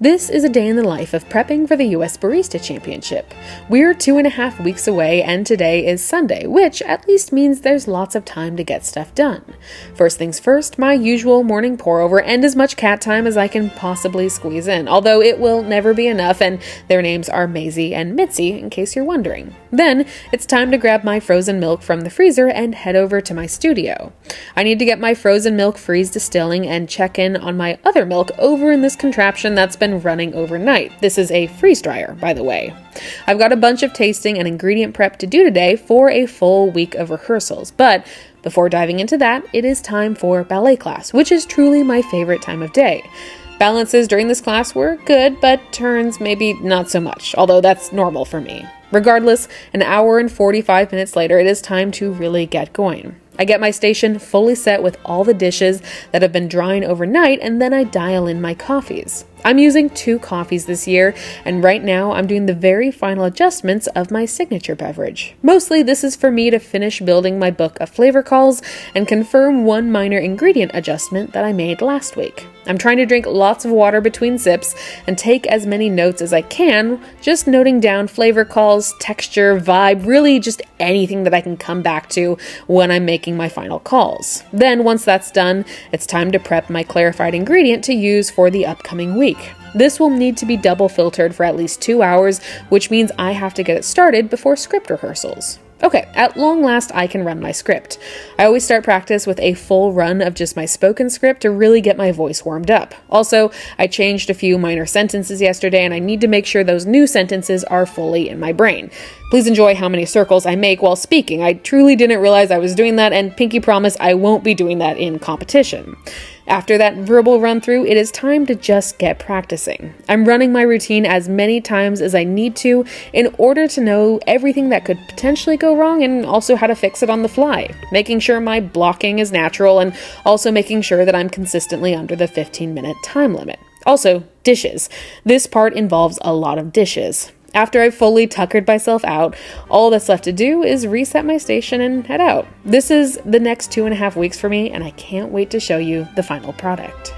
This is a day in the life of prepping for the US Barista Championship. We're 2.5 weeks away and today is Sunday, which at least means there's lots of time to get stuff done. First things first, my usual morning pour over and as much cat time as I can possibly squeeze in, although it will never be enough and their names are Maisie and Mitzi in case you're wondering. Then it's time to grab my frozen milk from the freezer and head over to my studio. I need to get my frozen milk freeze distilling and check in on my other milk over in this contraption that's been running overnight. This is a freeze dryer, by the way. I've got a bunch of tasting and ingredient prep to do today for a full week of rehearsals, but before diving into that, it is time for ballet class, which is truly my favorite time of day. Balances during this class were good, but turns maybe not so much, although that's normal for me. Regardless, an hour and 45 minutes later, it is time to really get going. I get my station fully set with all the dishes that have been drying overnight, and then I dial in my coffees. I'm using 2 coffees this year, and right now I'm doing the very final adjustments of my signature beverage. Mostly this is for me to finish building my book of flavor calls and confirm one minor ingredient adjustment that I made last week. I'm trying to drink lots of water between sips and take as many notes as I can, just noting down flavor calls, texture, vibe, really just anything that I can come back to when I'm making my final calls. Then once that's done, it's time to prep my clarified ingredient to use for the upcoming week. This will need to be double filtered for at least 2 hours, which means I have to get it started before script rehearsals. Okay, at long last I can run my script. I always start practice with a full run of just my spoken script to really get my voice warmed up. Also, I changed a few minor sentences yesterday and I need to make sure those new sentences are fully in my brain. Please enjoy how many circles I make while speaking. I truly didn't realize I was doing that, and pinky promise I won't be doing that in competition. After that verbal run through, it is time to just get practicing. I'm running my routine as many times as I need to in order to know everything that could potentially go wrong and also how to fix it on the fly, making sure my blocking is natural and also making sure that I'm consistently under the 15-minute time limit. Also, dishes. This part involves a lot of dishes. After I've fully tuckered myself out, all that's left to do is reset my station and head out. This is the next 2.5 weeks for me, and I can't wait to show you the final product.